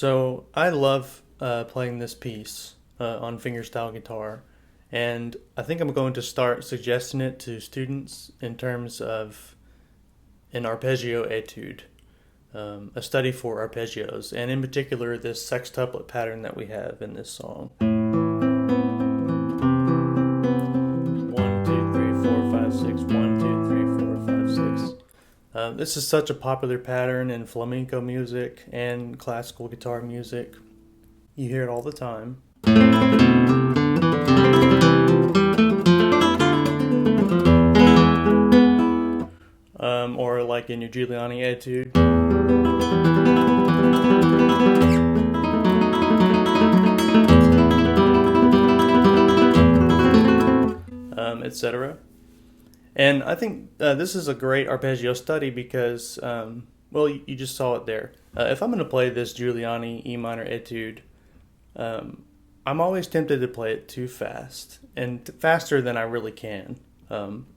So I love playing this piece on fingerstyle guitar, and I think I'm going to start suggesting it to students in terms of an arpeggio etude, a study for arpeggios, and in particular this sextuplet pattern that we have in this song. 1, 2, 3, 4, 5, 6. 1, 2, 3, 4, 5, 6. This is such a popular pattern in flamenco music and classical guitar music. You hear it all the time. Or like in your Giuliani etude. Etc. And I think this is a great arpeggio study because, well, you just saw it there. If I'm going to play this Giuliani E minor etude, I'm always tempted to play it too fast, and faster than I really can. And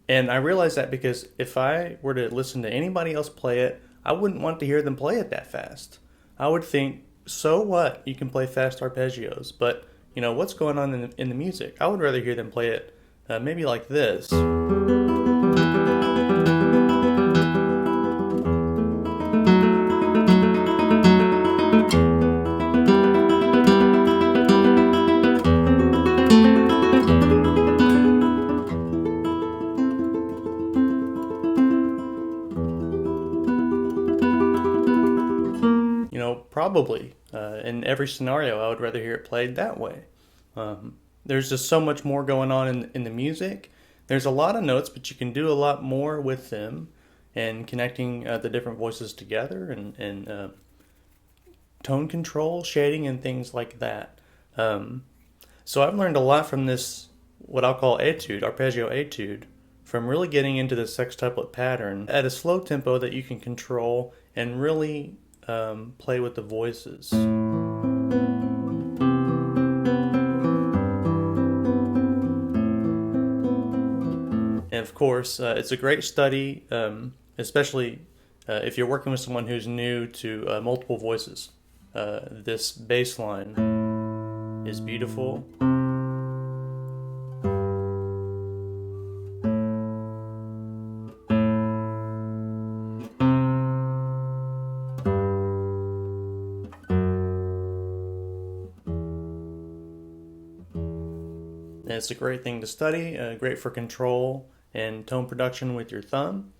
I realize that because if I were to listen to anybody else play it, I wouldn't want to hear them play it that fast. I would think, so what? You can play fast arpeggios, but what's going on in the music? I would rather hear them play it maybe like this. Probably in every scenario, I would rather hear it played that way. There's just so much more going on in the music. There's a lot of notes, but you can do a lot more with them and connecting the different voices together and tone control, shading, and things like that. So I've learned a lot from this, what I'll call etude, arpeggio etude, from really getting into the sextuplet pattern at a slow tempo that you can control and really play with the voices. And of course, it's a great study, especially if you're working with someone who's new to multiple voices. This bass line is beautiful. And it's a great thing to study, great for control and tone production with your thumb,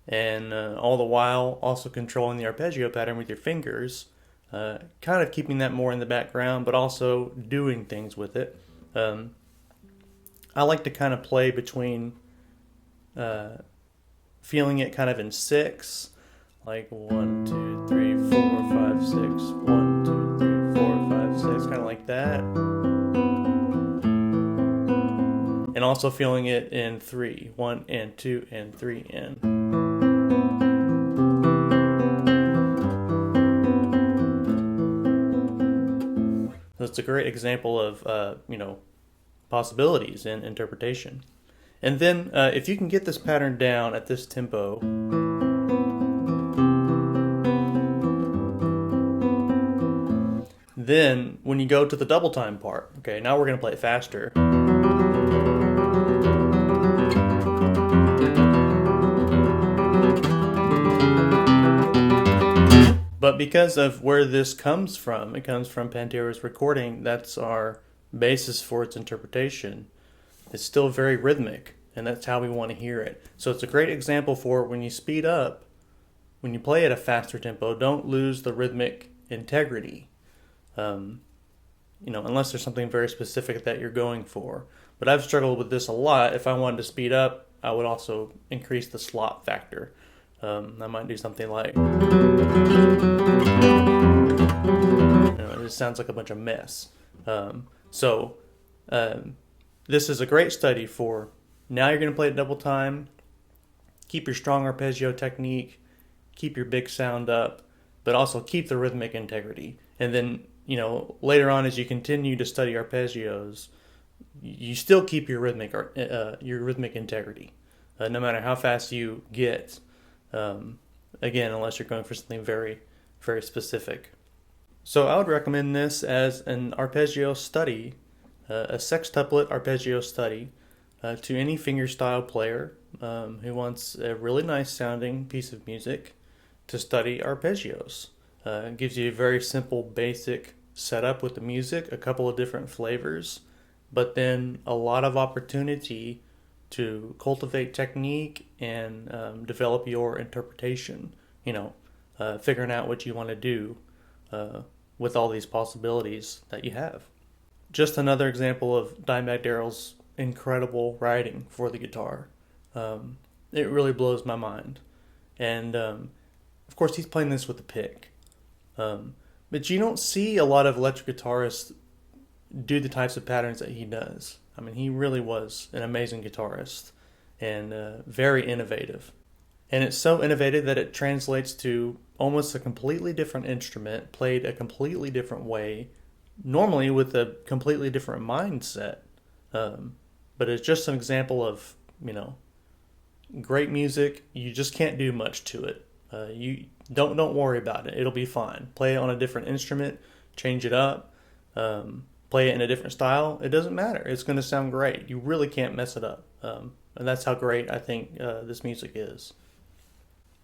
and all the while also controlling the arpeggio pattern with your fingers, kind of keeping that more in the background, but also doing things with it. I like to kind of play between feeling it kind of in 6, like 1, 2, 3, 4, 5, 6, 1, 2, 3, 4, 5, 6, kind of like that. And also feeling it in 3, 1 and 2 and 3 and. So it's a great example of possibilities in interpretation. And then if you can get this pattern down at this tempo, then when you go to the double time part, okay, now we're going to play it faster. But because of where this comes from, it comes from Pantera's recording, that's our basis for its interpretation. It's still very rhythmic, and that's how we want to hear it. So it's a great example for when you speed up, when you play at a faster tempo, don't lose the rhythmic integrity. Unless there's something very specific that you're going for. But I've struggled with this a lot. If I wanted to speed up, I would also increase the slop factor. I might do something like, it just sounds like a bunch of mess. This is a great study for now you're going to play it double time, keep your strong arpeggio technique, keep your big sound up, but also keep the rhythmic integrity. And then, later on as you continue to study arpeggios, you still keep your rhythmic integrity, no matter how fast you get. Again, unless you're going for something very, very specific. So I would recommend this as an arpeggio study, a sextuplet arpeggio study, to any fingerstyle player who wants a really nice sounding piece of music to study arpeggios. It gives you a very simple, basic setup with the music, a couple of different flavors, but then a lot of opportunity to cultivate technique and develop your interpretation. Figuring out what you want to do with all these possibilities that you have. Just another example of Dimebag Darrell's incredible writing for the guitar. It really blows my mind. And of course, he's playing this with a pick. But you don't see a lot of electric guitarists do the types of patterns that he does. I mean, he really was an amazing guitarist and very innovative. And it's so innovative that it translates to almost a completely different instrument, played a completely different way, normally with a completely different mindset. But it's just an example of, great music. You just can't do much to it. You don't worry about it. It'll be fine. Play it on a different instrument, change it up, play it in a different style. It doesn't matter. It's going to sound great. You really can't mess it up. And that's how great I think this music is.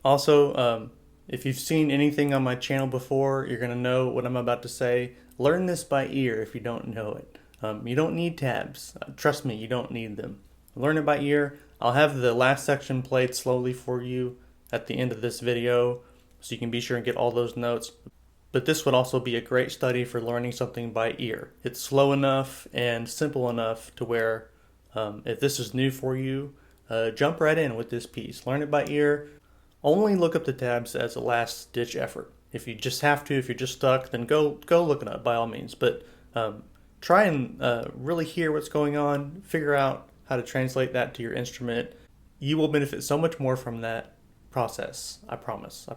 Also, if you've seen anything on my channel before, you're going to know what I'm about to say. Learn this by ear if you don't know it. You don't need tabs. Trust me, you don't need them. Learn it by ear. I'll have the last section played slowly for you at the end of this video, so you can be sure and get all those notes. But this would also be a great study for learning something by ear. It's slow enough and simple enough to where if this is new for you, jump right in with this piece. Learn it by ear. Only look up the tabs as a last ditch effort. If you just have to, if you're just stuck, then go look it up by all means. But try and really hear what's going on, figure out how to translate that to your instrument. You will benefit so much more from that process. I promise.